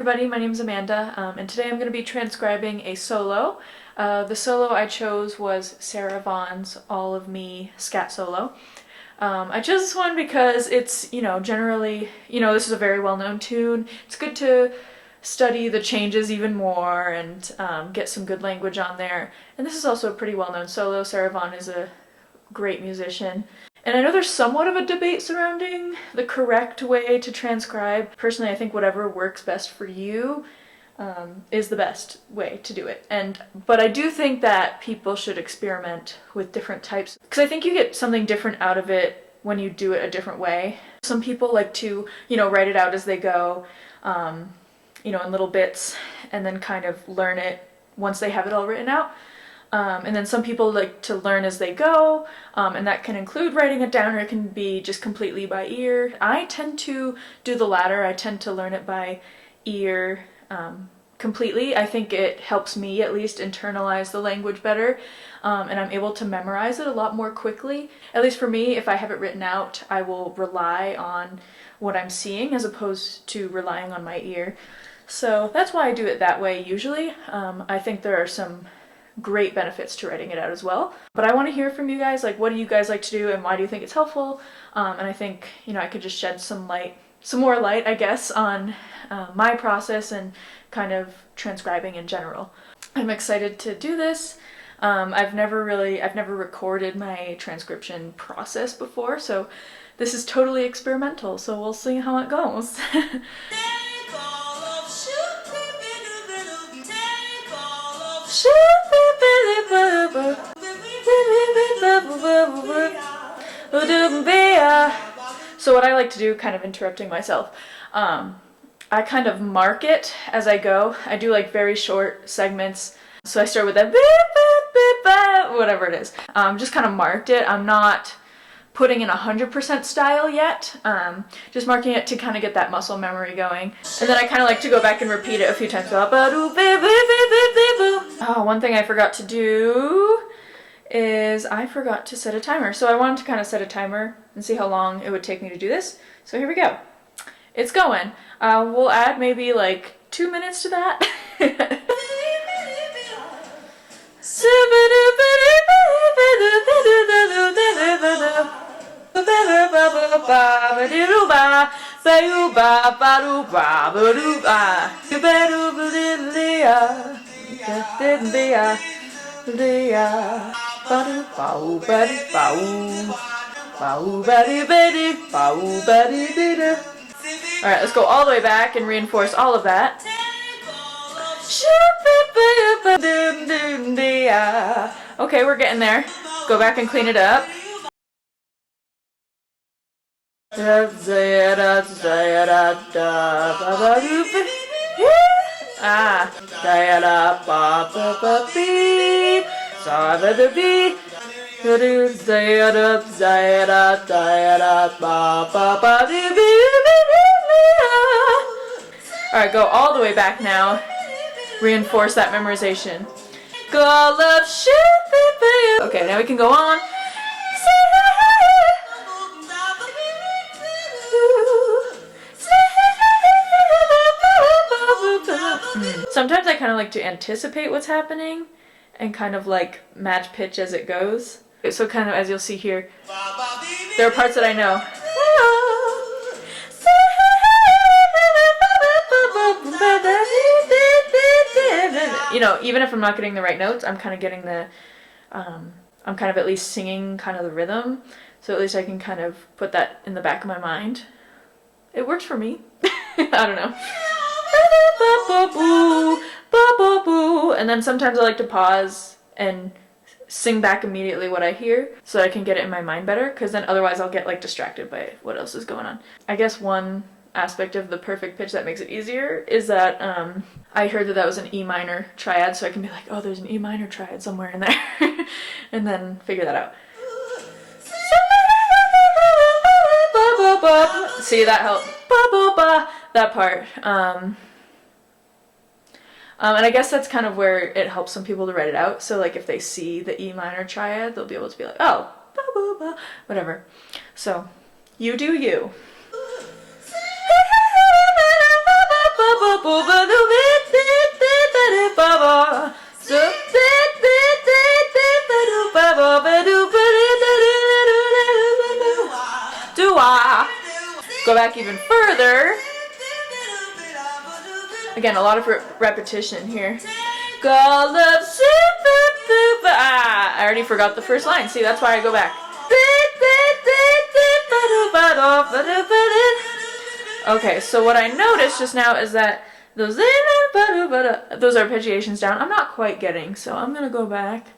Everybody, my name is Amanda, and today I'm going to be transcribing a solo. The solo I chose was Sarah Vaughan's All of Me scat solo. I chose this one because it's, generally, this is a very well-known tune. It's good to study the changes even more and get some good language on there. And this is also a pretty well-known solo. Sarah Vaughan is a great musician. And I know there's somewhat of a debate surrounding the correct way to transcribe. Personally, I think whatever works best for you is the best way to do it. But I do think that people should experiment with different types, because I think you get something different out of it when you do it a different way. Some people like to, write it out as they go, in little bits, and then kind of learn it once they have it all written out. And then some people like to learn as they go, and that can include writing it down, or it can be just completely by ear. I tend to do the latter. I tend to learn it by ear completely. I think it helps me at least internalize the language better, and I'm able to memorize it a lot more quickly. At least for me, if I have it written out, I will rely on what I'm seeing as opposed to relying on my ear. So that's why I do it that way usually. I think there are some great benefits to writing it out as well. But I want to hear from you guys, like, what do you guys like to do and why do you think it's helpful? And I think, I could just shed some more light, I guess, on my process and kind of transcribing in general. I'm excited to do this. I've never recorded my transcription process before, so this is totally experimental, so we'll see how it goes. So what I like to do, kind of interrupting myself, I kind of mark it as I go. I do like very short segments. So I start with that whatever it is. Just kind of marked it. I'm not putting in 100% style yet, just marking it to kind of get that muscle memory going. And then I kind of like to go back and repeat it a few times. Oh, one thing I forgot to do is I forgot to set a timer. So I wanted to kind of set a timer and see how long it would take me to do this. So here we go. It's going. We'll add maybe like 2 minutes to that. Alright, let's go all the way back and reinforce all of that. Okay, we're getting there. Go back and clean it up. Alright, go all the way back now. Reinforce that memorization. Okay, now we can go on. Sometimes I kind of like to anticipate what's happening and kind of like match pitch as it goes. So kind of, as you'll see here, there are parts that I know. Even if I'm not getting the right notes, I'm kind of getting I'm kind of at least singing kind of the rhythm. So at least I can kind of put that in the back of my mind. It works for me. I don't know. And then sometimes I like to pause and sing back immediately what I hear so that I can get it in my mind better, because then otherwise I'll get like distracted by what else is going on. I guess one aspect of the perfect pitch that makes it easier is that I heard that was an E minor triad, so I can be like, oh, there's an E minor triad somewhere in there, and then figure that out. See, that helped. That part. And I guess that's kind of where it helps some people to write it out. So like if they see the E minor triad, they'll be able to be like, oh, whatever. So you do you. further. Again, a lot of repetition here. God loves you. I already forgot the first line. See, that's why I go back. Okay, so what I noticed just now is that those arpeggiations down, I'm not quite getting, so I'm gonna go back.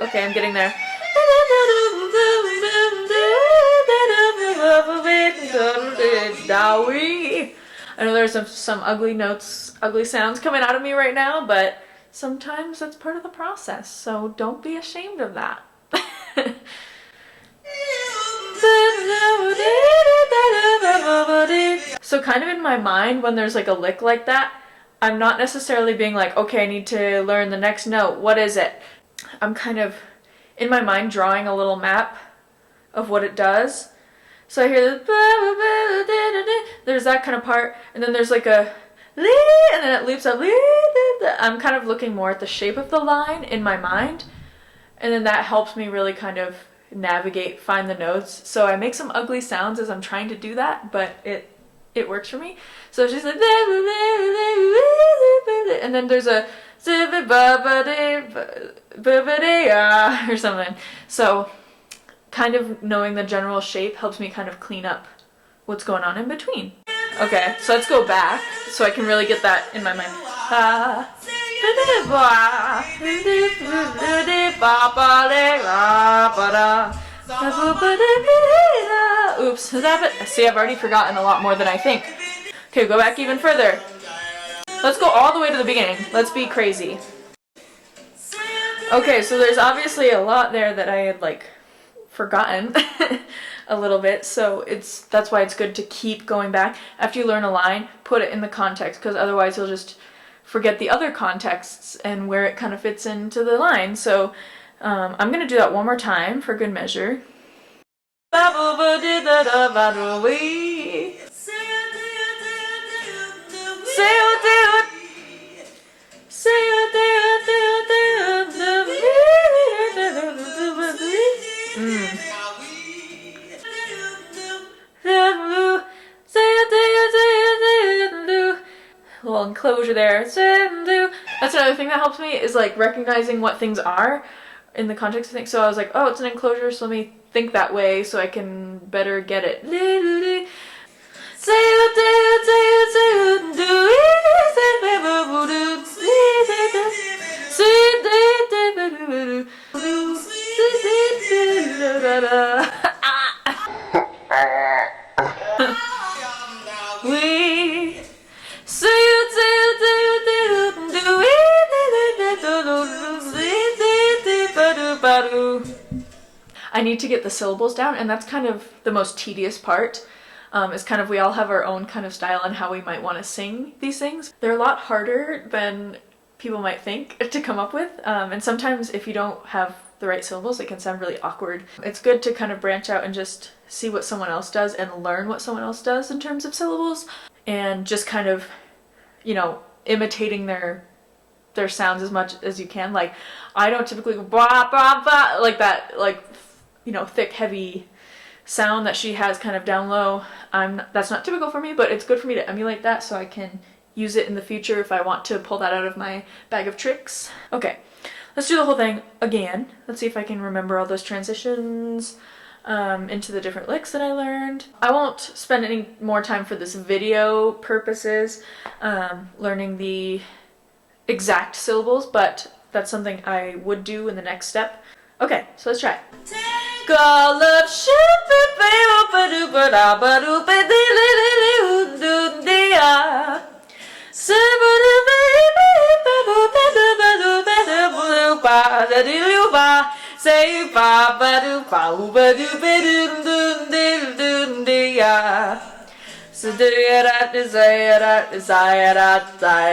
Okay, I'm getting there. I know there's some ugly notes, ugly sounds coming out of me right now, but sometimes that's part of the process, so don't be ashamed of that. So kind of in my mind, when there's like a lick like that, I'm not necessarily being like, okay, I need to learn the next note. What is it? I'm kind of, in my mind, drawing a little map of what it does. So I hear this, there's that kind of part, and then there's like a, and then it loops up. I'm kind of looking more at the shape of the line in my mind, and then that helps me really kind of navigate, find the notes. So I make some ugly sounds as I'm trying to do that, but it works for me. So she's like, and then there's a or something. So kind of knowing the general shape helps me kind of clean up what's going on in between. Okay, so let's go back so I can really get that in my mind. Oops, see, I've already forgotten a lot more than I think. Okay, go back even further. Let's go all the way to the beginning. Let's be crazy. Okay, so there's obviously a lot there that I had like forgotten a little bit, so that's why it's good to keep going back. After you learn a line, put it in the context, because otherwise you'll just forget the other contexts and where it kind of fits into the line. So I'm gonna do that one more time for good measure. Little enclosure there. That's another thing that helps me, is like recognizing what things are in the context of things. So I was like, oh, it's an enclosure, so let me think that way so I can better get it. I need to get the syllables down, and that's kind of the most tedious part. Is kind of, we all have our own kind of style and how we might want to sing these things. They're a lot harder than people might think to come up with, and sometimes if you don't have the right syllables, it can sound really awkward. It's good to kind of branch out and just see what someone else does and learn what someone else does in terms of syllables, and just kind of, you know, imitating their sounds as much as you can. Like, I don't typically go blah blah blah like that, like, you know, thick heavy sound that she has kind of down low. That's not typical for me, but it's good for me to emulate that so I can use it in the future if I want to pull that out of my bag of tricks. Okay, let's do the whole thing again. Let's see if I can remember all those transitions into the different licks that I learned. I won't spend any more time for this video purposes learning the exact syllables, but that's something I would do in the next step. Okay, so let's try it. Call of say ba ba do ba oo ba do ba do do do do ya. So do ya da desire da da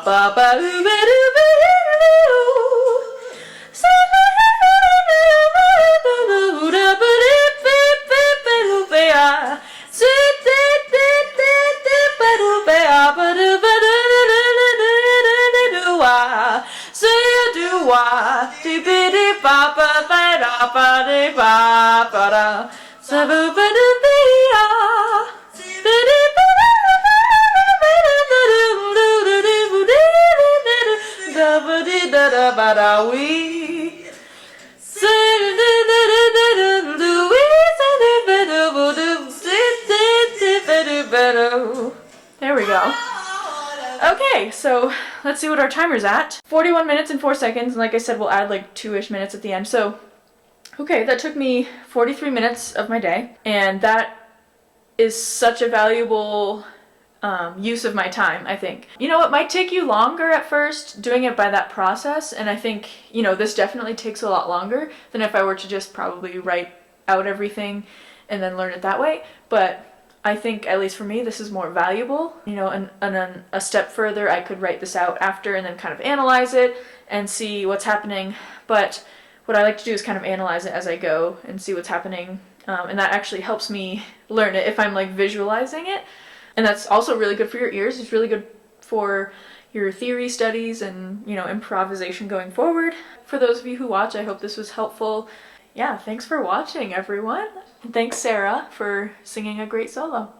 ba ba oo ba do ba do. So ba ba ba ba ba ba ya. So da da da da ba do ba ba do ba do do wa. So you do wa do ba do ba ba ba da ba do ba ba da. So ba ba do ba ya. There we go. Okay, so let's see what our timer's at. 41 minutes and 4 seconds, and like I said, we'll add like 2-ish minutes at the end. So, okay, that took me 43 minutes of my day, and that is such a valuable use of my time, I think. You know, it might take you longer at first doing it by that process, and I think, you know, this definitely takes a lot longer than if I were to just probably write out everything and then learn it that way, but I think, at least for me, this is more valuable, you know, and then a step further, I could write this out after and then kind of analyze it and see what's happening, but what I like to do is kind of analyze it as I go and see what's happening, and that actually helps me learn it if I'm like visualizing it. And that's also really good for your ears. It's really good for your theory studies and, you know, improvisation going forward. For those of you who watch, I hope this was helpful. Yeah, thanks for watching, everyone. And thanks, Sarah, for singing a great solo.